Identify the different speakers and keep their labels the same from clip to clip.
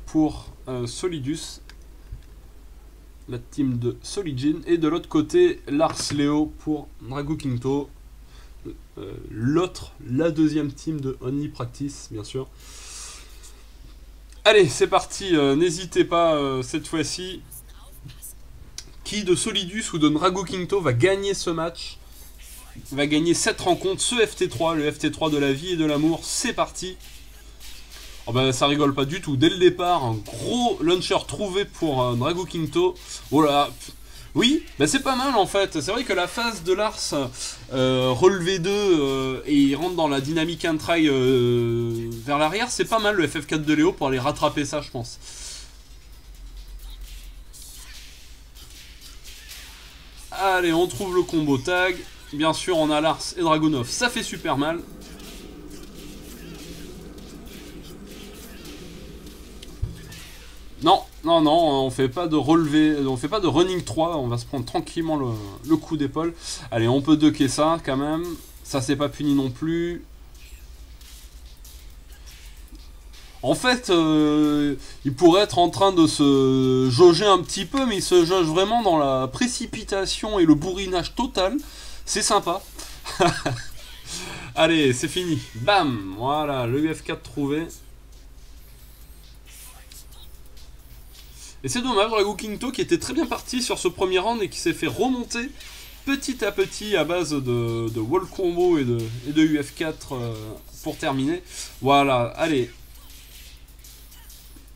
Speaker 1: pour Solidus, la team de Solidjin, et de l'autre côté Lars Leo pour Dragukinto, la deuxième team de Only Practice, bien sûr. Allez, c'est parti, n'hésitez pas cette fois-ci. Qui de Solidus ou de Dragukinto va gagner ce match? Va gagner cette rencontre, ce FT3, le FT3 de la vie et de l'amour, c'est parti. Oh ben, ça rigole pas du tout. Dès le départ, un gros launcher trouvé pour Dragukinto. Oh là, oui, ben c'est pas mal en fait. C'est vrai que la phase de Lars, relevé 2 et il rentre dans la dynamique and try vers l'arrière, c'est pas mal le FF4 de Léo pour aller rattraper ça, je pense. Allez, on trouve le combo tag. Bien sûr, on a Lars et Dragunov, ça fait super mal. Non, non, non, on fait pas de relevé, on fait pas de running 3, on va se prendre tranquillement le coup d'épaule. Allez, on peut ducker ça quand même, ça c'est pas puni non plus. En fait, il pourrait être en train de se jauger un petit peu, mais il se jauge vraiment dans la précipitation et le bourrinage total. C'est sympa. Allez, c'est fini. Bam, voilà, le UF4 trouvé. Et c'est dommage, Dragukinto qui était très bien parti sur ce premier round et qui s'est fait remonter petit à petit à base de wall combo et de UF4 pour terminer. Voilà, allez.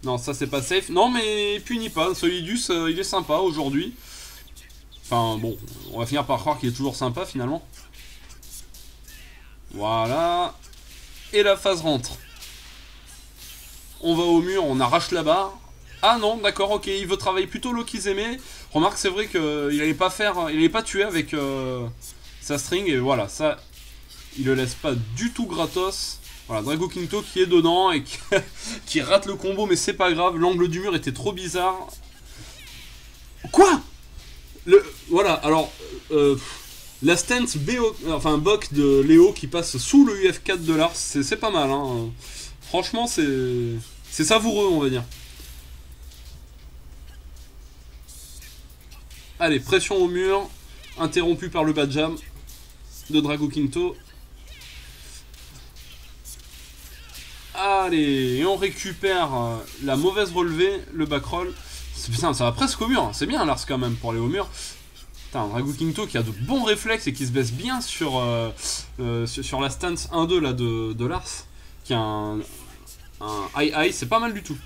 Speaker 1: Non, ça c'est pas safe. Non, mais il punit pas. Solidus, il est sympa aujourd'hui. Enfin, bon, on va finir par croire qu'il est toujours sympa finalement. Voilà. Et la phase rentre. On va au mur, on arrache la barre. Ah non, d'accord, ok, il veut travailler plutôt Lokizeme. Remarque, c'est vrai qu'il allait pas faire, il allait pas tuer avec sa string, et voilà, ça, il le laisse pas du tout gratos. Voilà, Dragukinto qui est dedans et qui rate le combo, mais c'est pas grave, l'angle du mur était trop bizarre. Quoi? Voilà, alors, la stance Bok de Léo qui passe sous le UF4 de Lars, c'est pas mal, hein. Franchement, c'est savoureux, on va dire. Allez, pression au mur, interrompu par le bad jam de Dragukinto. Allez, et on récupère la mauvaise relevée, le backroll. Putain, ça va presque au mur, c'est bien Lars quand même pour aller au mur. Putain, Dragukinto qui a de bons réflexes et qui se baisse bien sur la stance 1-2 là de Lars. Qui a un high, c'est pas mal du tout.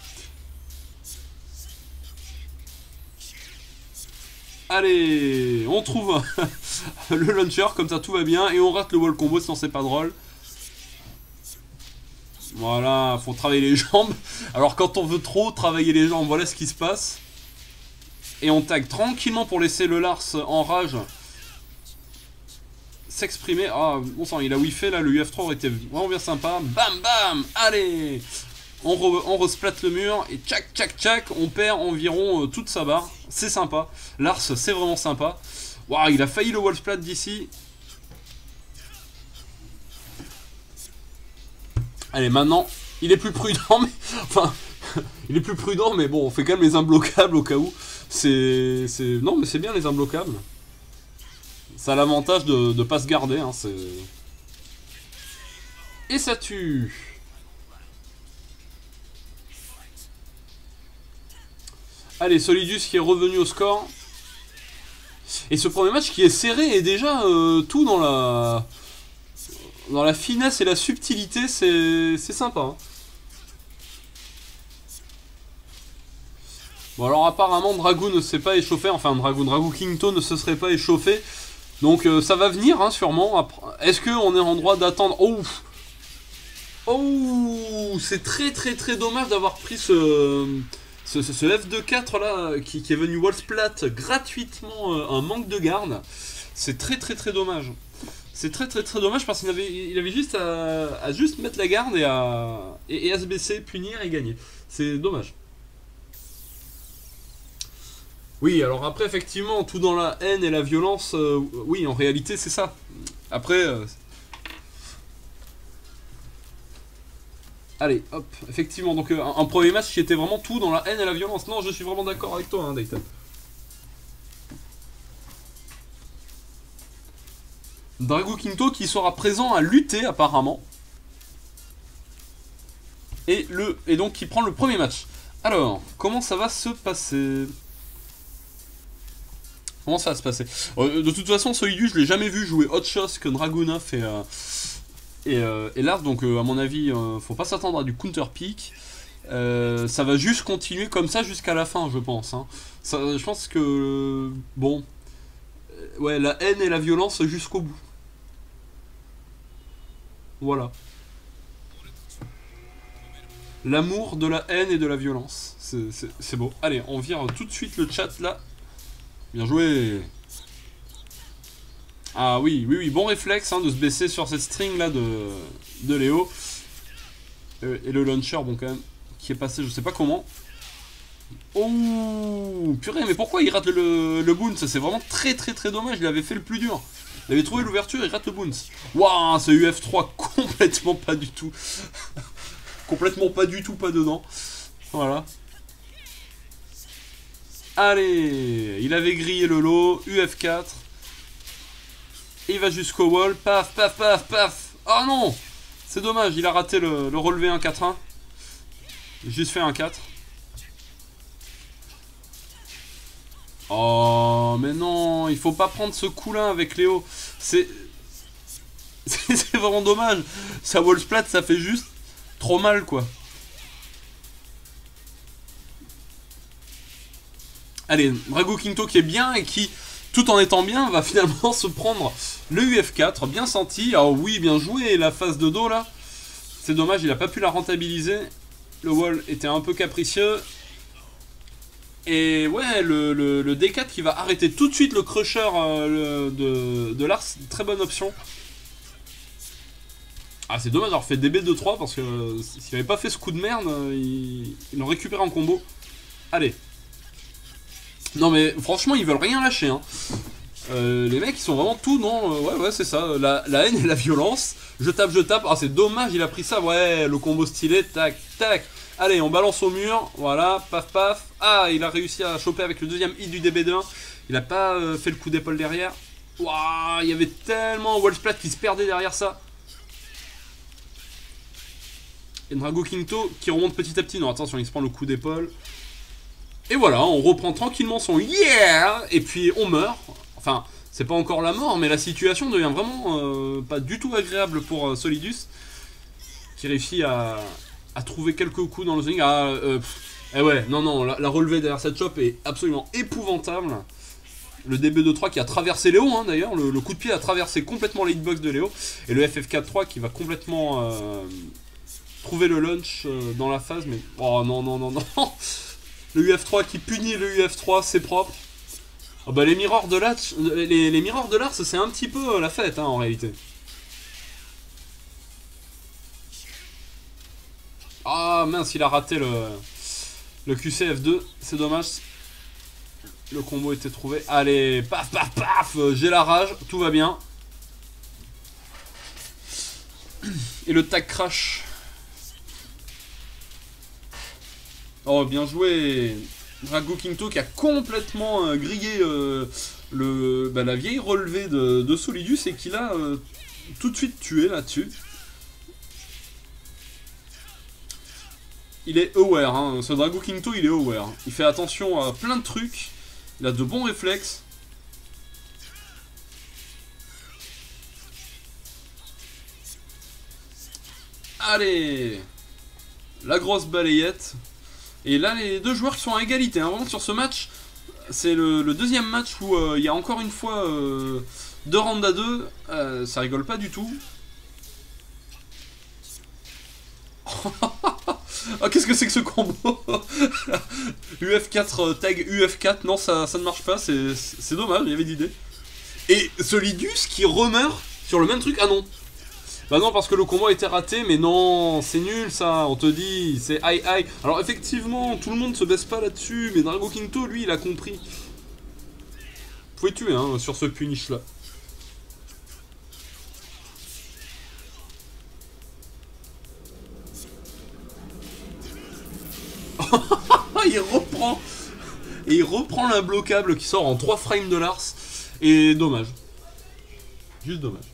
Speaker 1: Allez, on trouve le launcher, comme ça tout va bien, et on rate le wall combo, sinon c'est pas drôle. Voilà, faut travailler les jambes. Alors quand on veut trop travailler les jambes, voilà ce qui se passe. Et on tag tranquillement pour laisser le Lars en rage s'exprimer. Ah, bon sang, il a whiffé là, le UF3 aurait été vraiment bien sympa. Bam bam, allez, on resplatte le mur et tchac tchac tchac, on perd environ toute sa barre. C'est sympa. Lars, c'est vraiment sympa. Waouh, il a failli le wall splat d'ici. Allez, maintenant, il est plus prudent, mais... Enfin, il est plus prudent, mais bon, on fait quand même les imbloquables au cas où. Non, mais c'est bien les imbloquables. Ça a l'avantage de ne pas se garder, hein, c'est... Et ça tue. Allez, Solidus qui est revenu au score. Et ce premier match qui est serré est déjà tout dans la finesse et la subtilité, c'est sympa. Hein. Bon alors apparemment Dragoon ne s'est pas échauffé, enfin Dragukinto ne se serait pas échauffé. Donc ça va venir hein, sûrement. Est-ce qu'on est en droit d'attendre? Oh, oh, c'est très très très dommage d'avoir pris ce F2-4 là qui est venu wall splat gratuitement un manque de garde. C'est très très très dommage. C'est très très très dommage parce qu'il avait juste à juste mettre la garde et à se baisser, punir et gagner. C'est dommage. Oui, alors après effectivement, tout dans la haine et la violence, oui en réalité c'est ça. Après... Allez, hop, effectivement, donc un premier match qui était vraiment tout dans la haine et la violence. Non, je suis vraiment d'accord avec toi, hein, Dayton. Drago Quinto qui sera présent à lutter apparemment. Et donc qui prend le premier match. Alors, comment ça va se passer? Comment ça va se passer? De toute façon, Solidus, je l'ai jamais vu jouer autre chose que Dragunov et Lars, donc à mon avis, faut pas s'attendre à du counter pick. Ça va juste continuer comme ça jusqu'à la fin, je pense. Hein. Je pense que bon, ouais, la haine et la violence jusqu'au bout. Voilà. L'amour de la haine et de la violence. C'est beau. Allez, on vire tout de suite le chat là. Bien joué. Ah oui, oui, oui, bon réflexe hein, de se baisser sur cette string là de Léo. Et le launcher, bon quand même, qui est passé je sais pas comment. Oh, purée, mais pourquoi il rate le bounce? C'est vraiment très très très dommage, il avait fait le plus dur. Il avait trouvé l'ouverture, il rate le bounce. Waouh, ce UF3 complètement pas du tout. Complètement pas du tout, pas dedans. Voilà. Allez, il avait grillé le lot, UF4. Et il va jusqu'au wall, paf, paf, paf, paf. Oh non, c'est dommage, il a raté le relevé 1-4-1. Juste fait un 4. Oh, mais non, il faut pas prendre ce coup-là avec Léo. C'est vraiment dommage. Sa wall splat, ça fait juste trop mal, quoi. Allez, Drago Quinto qui est bien et qui, tout en étant bien, va finalement se prendre le UF4. Bien senti. Ah oui, bien joué, la phase de dos, là. C'est dommage, il a pas pu la rentabiliser. Le wall était un peu capricieux. Et ouais, le D4 qui va arrêter tout de suite le crusher de Lars, très bonne option. Ah, c'est dommage d'avoir fait DB2-3 parce que s'il avait pas fait ce coup de merde, il en récupère en combo. Allez. Non mais franchement, ils veulent rien lâcher. Hein. Les mecs, ils sont vraiment tout, non ouais, c'est ça. La haine et la violence. Je tape, je tape. Ah, c'est dommage, il a pris ça. Ouais, le combo stylé. Tac, tac. Allez, on balance au mur. Voilà, paf, paf. Ah, il a réussi à choper avec le deuxième hit du DB2-1. Il a pas fait le coup d'épaule derrière. Waouh, il y avait tellement Wallsplat qui se perdait derrière ça. Et Drago Quinto qui remonte petit à petit. Non, attention, il se prend le coup d'épaule. Et voilà, on reprend tranquillement son yeah. Et puis on meurt. Enfin, c'est pas encore la mort, mais la situation devient vraiment pas du tout agréable pour Solidus. Qui réussit à trouver quelques coups dans le swing. Ah, eh ouais, non, la relevée derrière cette chope est absolument épouvantable. Le DB2-3 qui a traversé Léo, hein, d'ailleurs. Le coup de pied a traversé complètement la hitbox de Léo. Et le FF4-3 qui va complètement trouver le launch dans la phase. Mais oh non. Le UF3 qui punit le UF3, c'est propre. Oh bah les mirrors de Lars, les mirrors de Lars, c'est un petit peu la fête hein, en réalité. Ah mince, il a raté le QCF2, c'est dommage. Le combo était trouvé. Allez, paf, paf, paf, j'ai la rage, tout va bien. Et le tag crash. Oh, bien joué. Drago Quinto qui a complètement grillé la vieille relevée de Solidus et qui l'a tout de suite tué là-dessus. Il est aware, hein. Ce Drago Quinto il est aware. Il fait attention à plein de trucs. Il a de bons réflexes. Allez, la grosse balayette. Et là, les deux joueurs qui sont à égalité. Hein. Vraiment, sur ce match, c'est le deuxième match où il y a encore une fois 2 rounds à 2. Ça rigole pas du tout. Oh, qu'est-ce que c'est que ce combo? UF4 tag UF4. Non, ça ne marche pas. C'est dommage, il y avait d'idées. Et Solidus qui remeurt sur le même truc. Ah non. Bah non, parce que le combo a été raté, mais non, c'est nul ça, on te dit, c'est high. Alors effectivement, tout le monde se baisse pas là-dessus, mais Drago Quinto, lui, il a compris. Vous pouvez tuer, hein, sur ce punish-là. il reprend. Et il reprend l'imbloquable qui sort en 3 frames de Lars. Et dommage. Juste dommage.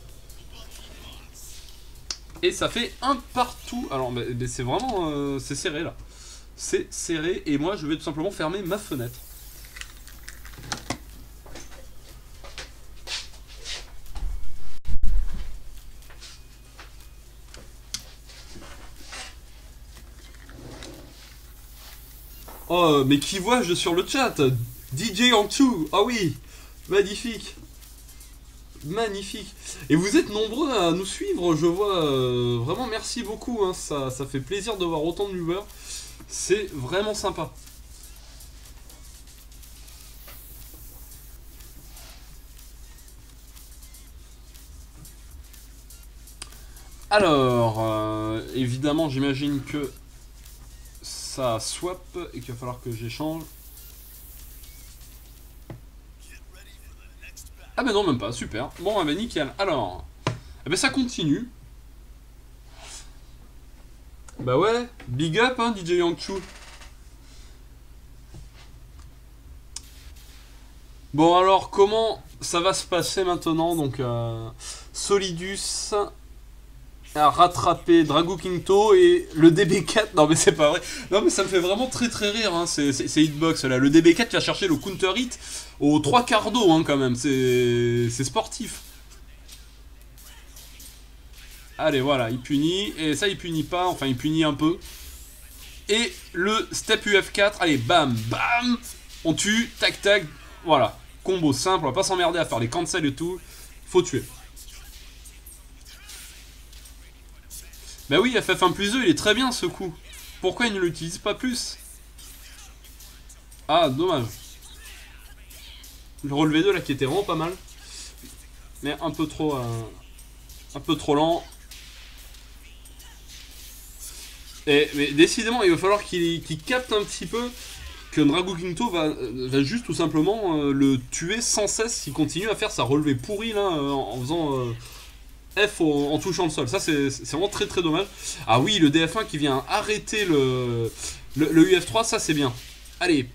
Speaker 1: Et ça fait un partout. Alors, mais c'est vraiment... c'est serré, là. C'est serré. Et moi, je vais tout simplement fermer ma fenêtre. Oh, mais qui vois-je sur le chat? DJ en dessous. Ah oui, magnifique. Magnifique. Et vous êtes nombreux à nous suivre, je vois. Vraiment, merci beaucoup. Hein. Ça fait plaisir de voir autant de viewers. C'est vraiment sympa. Alors, évidemment, j'imagine que ça swap et qu'il va falloir que j'échange. Ah bah non, même pas, super. Bon, ah bah nickel. Alors, eh ben ça continue. Bah ouais, big up, hein, DJ Yankchou. Bon alors, comment ça va se passer maintenant? Donc, Solidus a rattrapé Drago Quinto et le DB4. Non mais c'est pas vrai. Non mais ça me fait vraiment très très rire. Hein. C'est Hitbox là. Le DB4 qui va chercher le counter hit aux 3 quarts d'eau hein, quand même. C'est sportif. Allez voilà, il punit. Et ça il punit pas. Enfin il punit un peu. Et le step UF4. Allez bam bam. On tue. Tac tac. Voilà. Combo simple. On va pas s'emmerder à faire les cancels et tout. Faut tuer. Bah oui, FF1+2, il est très bien ce coup. Pourquoi il ne l'utilise pas plus? Ah, dommage. Le relevé 2 là qui était vraiment pas mal. Mais un peu trop lent. Mais décidément, il va falloir qu'il capte un petit peu que Drago Quinto va juste tout simplement le tuer sans cesse s'il continue à faire sa relevée pourrie là en faisant... F en touchant le sol, ça c'est vraiment très très dommage. Ah oui, le DF1 qui vient arrêter le UF3, ça c'est bien. Allez.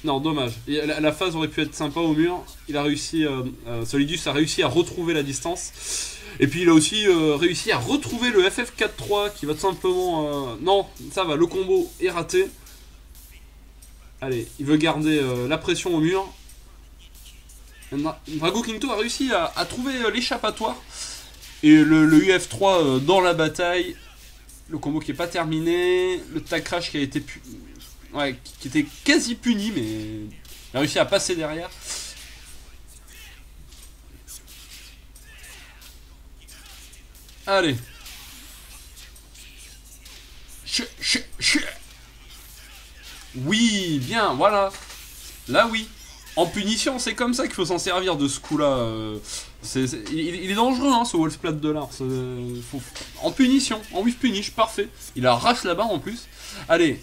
Speaker 1: Non, dommage. La phase aurait pu être sympa au mur. Il a réussi, Solidus a réussi à retrouver la distance. Et puis il a aussi réussi à retrouver le FF4-3 qui va tout simplement... non, ça va, le combo est raté. Allez, il veut garder la pression au mur. Drago Quinto a réussi à trouver l'échappatoire. Et le UF3 dans la bataille. Le combo qui est pas terminé. Le tag crash qui a été ouais, qui était quasi puni, mais il a réussi à passer derrière. Allez. Oui, bien, voilà. Là oui. En punition, c'est comme ça qu'il faut s'en servir de ce coup-là. Il est dangereux, hein, ce Wallsplat de Lars. En punition, en whiff punish, parfait. Il arrache la barre en plus. Allez.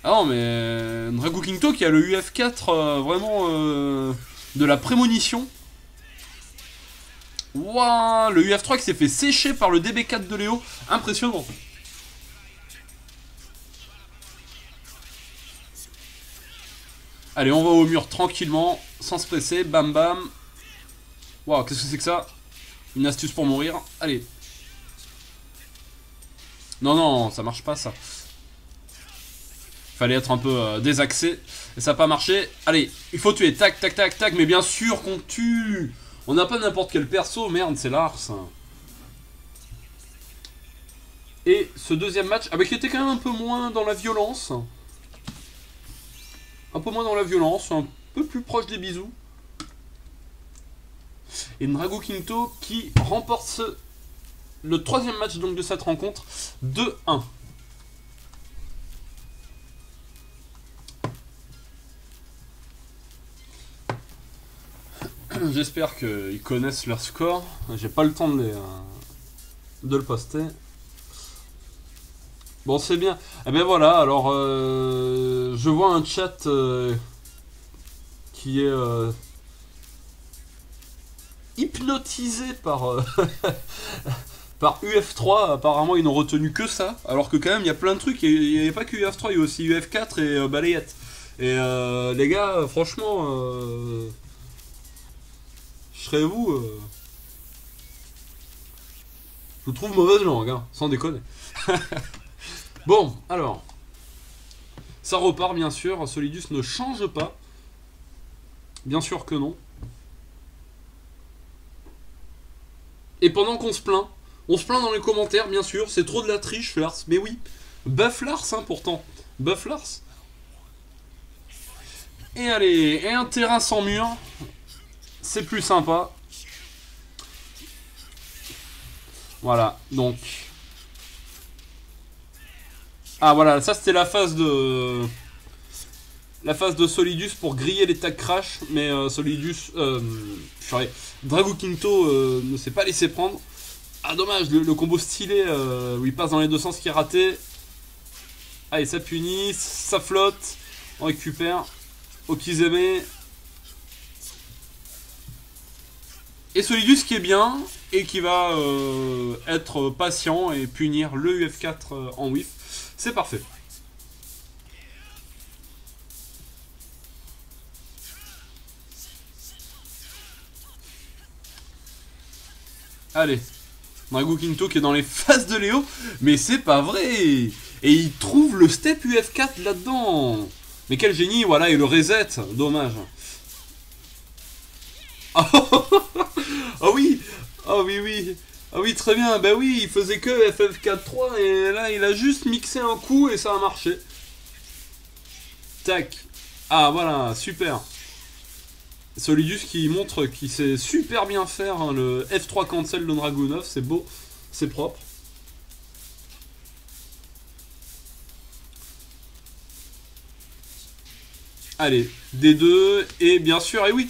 Speaker 1: Ah non, mais Drago Quinto qui a le UF4 vraiment de la prémonition. Waouh, le UF3 qui s'est fait sécher par le DB4 de Léo. Impressionnant. Allez, on va au mur tranquillement, sans se presser, bam bam. Waouh, qu'est-ce que c'est que ça? Une astuce pour mourir, allez. Non, non, ça marche pas ça. Fallait être un peu désaxé, et ça n'a pas marché. Allez, il faut tuer, tac, tac, tac, tac, mais bien sûr qu'on tue. On n'a pas n'importe quel perso, merde, c'est Lars. Et ce deuxième match, ah bah qui était quand même un peu moins dans la violence. Un peu moins dans la violence, un peu plus proche des bisous. Et Drago Quinto qui remporte le troisième match donc de cette rencontre 2-1. J'espère qu'ils connaissent leur score. J'ai pas le temps de le poster. Bon, c'est bien. Eh ben voilà, alors je vois un chat qui est hypnotisé par par UF3, apparemment ils n'ont retenu que ça, alors que quand même il y a plein de trucs, il n'y avait pas que UF3, il y a aussi UF4 et balayette. Et les gars, franchement, je serais vous, je vous trouve mauvaise langue, hein, sans déconner. Bon, alors, ça repart bien sûr, Solidus ne change pas, bien sûr que non. Et pendant qu'on se plaint, on se plaint dans les commentaires, bien sûr, c'est trop de la triche, Lars. Mais oui, buff Lars, hein, pourtant. Buff Lars. Et allez, et un terrain sans mur, c'est plus sympa. Voilà, donc... Ah voilà, ça c'était la phase de... La phase de Solidus pour griller les tags crash, mais Solidus... Drago Quinto ne s'est pas laissé prendre. Ah dommage, le combo stylé où il passe dans les deux sens qui est raté. Allez, ça punit, ça flotte. On récupère. Okizeme. Et Solidus qui est bien et qui va être patient et punir le UF4 en whiff. C'est parfait. Allez. Drago Quinto qui est dans les phases de Léo. Mais c'est pas vrai. Et il trouve le step UF4 là-dedans. Mais quel génie, voilà, et le reset. Dommage. Ah oui. Ah oui, oui. Ah oui, très bien. Bah oui, il faisait que FF4-3 et là, il a juste mixé un coup et ça a marché. Tac. Ah voilà, super. Solidus qui montre qu'il sait super bien faire hein, le F3 cancel de Dragunov, c'est beau, c'est propre. Allez, D2, et bien sûr, et oui,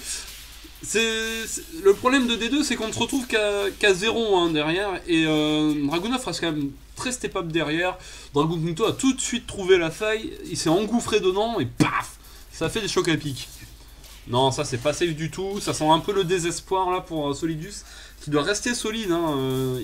Speaker 1: le problème de D2, c'est qu'on ne se retrouve qu'à 0 hein, derrière, et Dragunov reste quand même très step-up derrière. Drago Quinto a tout de suite trouvé la faille, il s'est engouffré dedans, et paf, ça fait des chocs à pic. Non, ça c'est pas safe du tout, ça sent un peu le désespoir là pour Solidus, qui doit rester solide, hein.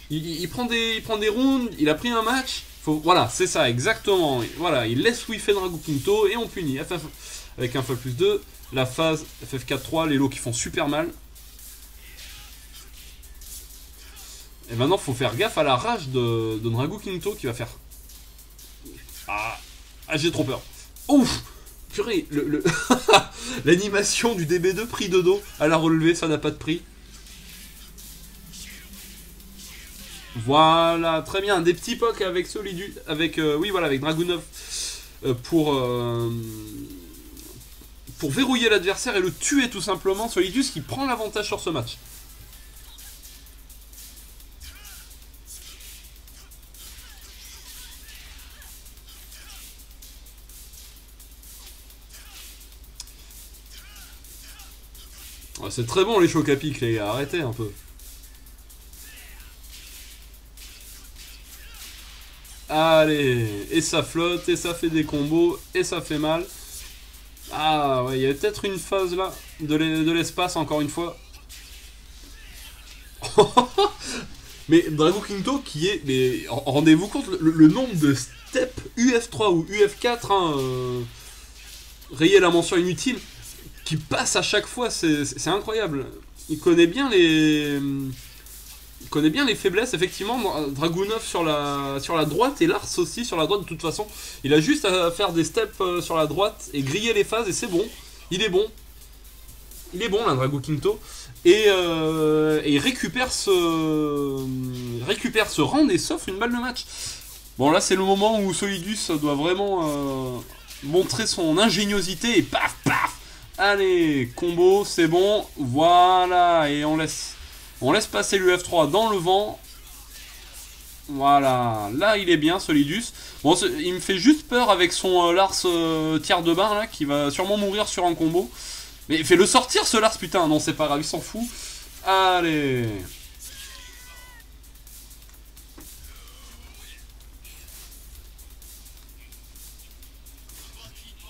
Speaker 1: Il prend des rounds, il a pris un match, voilà, c'est ça, exactement, voilà, il laisse whiffer Drago Quinto et on punit, avec un x+2, la phase FF4-3, les lots qui font super mal. Et maintenant faut faire gaffe à la rage de Drago Quinto qui va faire... Ah j'ai trop peur. Ouf. Purée, l'animation du DB2 pris de dos à la relevée, ça n'a pas de prix. Voilà, très bien, des petits pocs avec Solidus, avec oui voilà, avec Dragunov pour verrouiller l'adversaire et le tuer tout simplement. Solidus qui prend l'avantage sur ce match. C'est très bon les chocs à pic les gars, arrêtez un peu. Allez, et ça flotte, et ça fait des combos, et ça fait mal. Ah ouais, il y a peut-être une phase là, de l'espace encore une fois. Mais Drago Quinto qui est... Mais rendez-vous compte, le nombre de steps UF3 ou UF4, hein, rayer la mention inutile, qui passe à chaque fois, c'est incroyable. Il connaît bien les faiblesses, effectivement. Dragunov sur la droite et Lars aussi sur la droite de toute façon. Il a juste à faire des steps sur la droite et griller les phases et c'est bon. Il est bon. Il est bon là, Drago Quinto. Et il récupère ce round et s'offre une balle de match. Bon là c'est le moment où Solidus doit vraiment montrer son ingéniosité et paf paf. Allez, combo, c'est bon, voilà, et on laisse passer l'UF3 dans le vent. Voilà, là il est bien, Solidus. Bon, il me fait juste peur avec son Lars tiers de barre là, qui va sûrement mourir sur un combo. Mais fais-le sortir ce Lars, putain, non c'est pas grave, il s'en fout. Allez.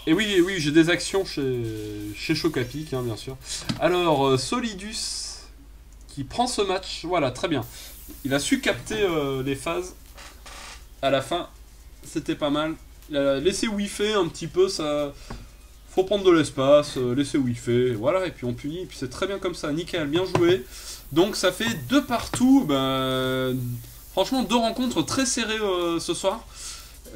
Speaker 1: Et oui, j'ai des actions chez Chocapic, hein, bien sûr. Alors, Solidus qui prend ce match, voilà, très bien. Il a su capter les phases à la fin. C'était pas mal. Il a laissé whiffer un petit peu, ça... Faut prendre de l'espace, laisser whiffer, voilà, et puis on punit, et puis c'est très bien comme ça, nickel, bien joué. Donc ça fait 2 partout, franchement 2 rencontres très serrées ce soir.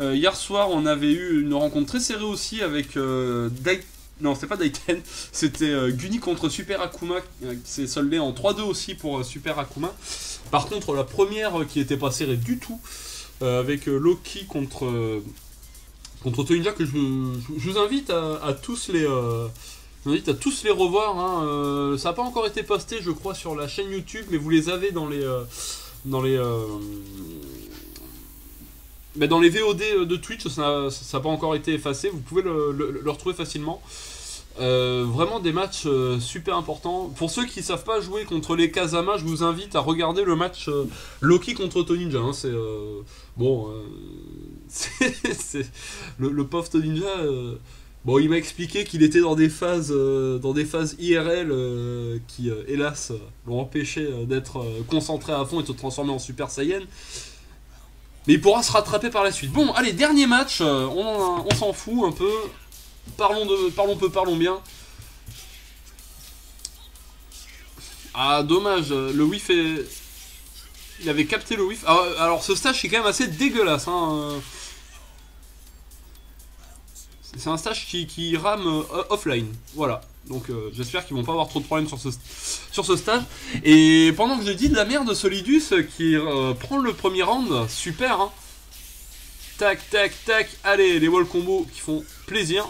Speaker 1: Hier soir on avait eu une rencontre très serrée aussi avec non c'est pas Daiten, c'était Guni contre Super Akuma qui s'est soldé en 3-2 aussi pour Super Akuma. Par contre la première qui était pas serrée du tout, avec Loki contre Toninja, que je vous invite à tous les revoir. Hein. Ça n'a pas encore été posté, je crois, sur la chaîne YouTube, mais vous les avez dans les VOD de Twitch. Ça n'a pas encore été effacé. Vous pouvez le retrouver facilement. Vraiment des matchs super importants. Pour ceux qui ne savent pas jouer contre les Kazama, je vous invite à regarder le match Loki contre Toninja. Hein. C'est le pauvre Toninja. Bon, il m'a expliqué qu'il était dans des phases IRL qui, hélas, l'ont empêché d'être concentré à fond et de se transformer en Super Saiyan. Mais il pourra se rattraper par la suite. Bon, allez, dernier match. On s'en fout un peu. Parlons peu, parlons bien. Ah, dommage. Le whiff est... Il avait capté le whiff. Alors, ce stage est quand même assez dégueulasse. Hein. C'est un stage qui rame offline. Voilà. Donc j'espère qu'ils vont pas avoir trop de problèmes sur ce stage. Et pendant que je dis de la merde, Solidus qui prend le premier round. Super. Hein. Tac, tac, tac. Allez, les wall combos qui font plaisir.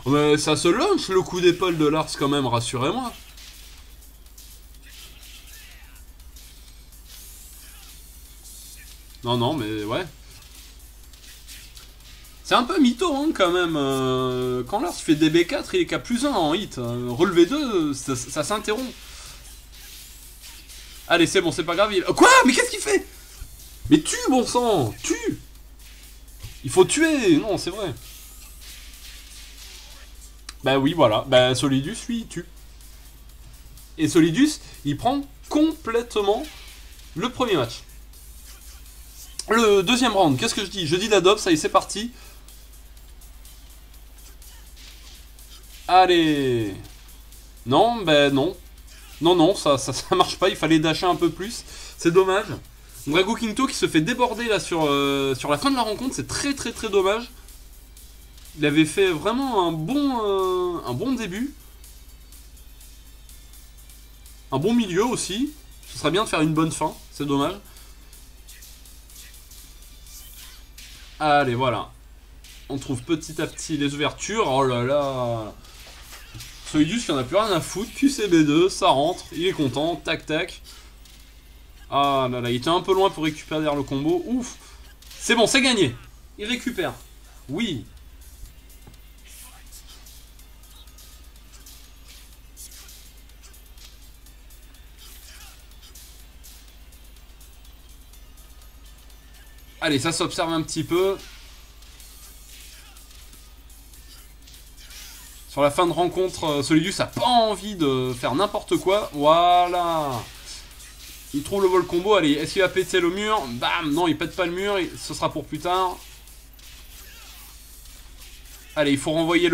Speaker 1: Mais ça se launch le coup d'épaule de Lars quand même, rassurez-moi. Non, mais ouais. C'est un peu mytho hein, quand même. Quand Lars fait DB4, il est qu'à +1 en hit. Relevé 2, ça s'interrompt. Allez, c'est bon, c'est pas grave. Quoi? Mais qu'est-ce qu'il fait? Mais tue, bon sang! Tue! Il faut tuer! Non, c'est vrai. Bah oui, voilà. Bah Solidus, lui, il tue. Et Solidus, il prend complètement le premier match. Le deuxième round, qu'est-ce que je dis? Je dis l'adobe, ça y est, c'est parti. Allez. Non, ben non. Non, ça marche pas, il fallait dasher un peu plus. C'est dommage. Drago Kinto qui se fait déborder là sur la fin de la rencontre, c'est très dommage. Il avait fait vraiment un bon début. Un bon milieu aussi. Ce serait bien de faire une bonne fin, c'est dommage. Allez, voilà. On trouve petit à petit les ouvertures. Oh là là. Solidus, il en a plus rien à foutre. QCB2, ça rentre. Il est content. Tac, tac. Ah là là, il était un peu loin pour récupérer derrière le combo. Ouf. C'est bon, c'est gagné. Il récupère. Oui. Allez, ça s'observe un petit peu. Sur la fin de rencontre, Solidus a pas envie de faire n'importe quoi. Voilà. Il trouve le vol combo. Allez, est-ce qu'il va péter le mur? Bam. Non, il pète pas le mur. Ce sera pour plus tard. Allez, il faut renvoyer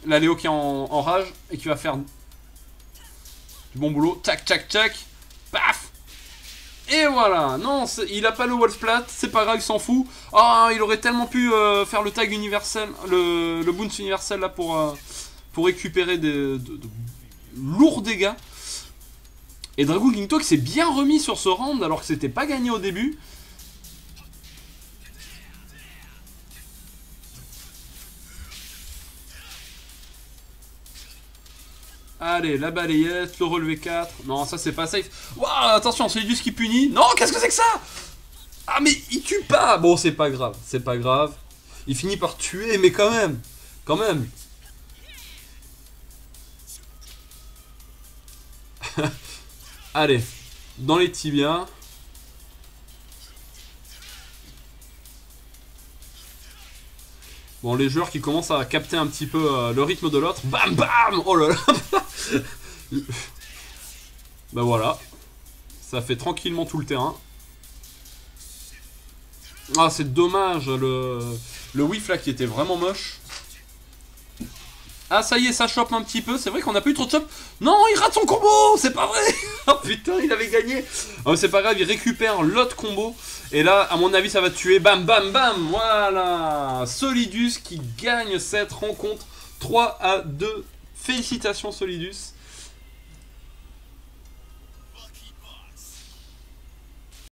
Speaker 1: la Léo qui est en rage et qui va faire du bon boulot. Tac, tac, tac. Paf. Et voilà. Non, il a pas le wall splat. C'est pas grave, il s'en fout. Ah, il aurait tellement pu faire le tag universel, le bounce universel là pour récupérer de lourds dégâts. Et Drago Kinto qui s'est bien remis sur ce round alors que c'était pas gagné au début. Allez, la balayette, le relevé 4. Non, ça c'est pas safe. Waouh, attention, Solidus qui punit. Non, qu'est-ce que c'est que ça? Ah, mais il tue pas. Bon, c'est pas grave, c'est pas grave. Il finit par tuer, mais quand même. Quand même. Allez, dans les tibias. Bon, les joueurs qui commencent à capter un petit peu le rythme de l'autre. Bam, bam. Oh là là. Bah voilà. Ça fait tranquillement tout le terrain. Ah, c'est dommage, le whiff là qui était vraiment moche. Ah, ça y est, ça chope un petit peu. C'est vrai qu'on a pas eu trop de chop. Non, il rate son combo. C'est pas vrai. Oh putain, il avait gagné. Oh, c'est pas grave, il récupère l'autre combo. Et là, à mon avis, ça va tuer. Bam, bam, bam. Voilà. Solidus qui gagne cette rencontre 3-2. Félicitations, Solidus.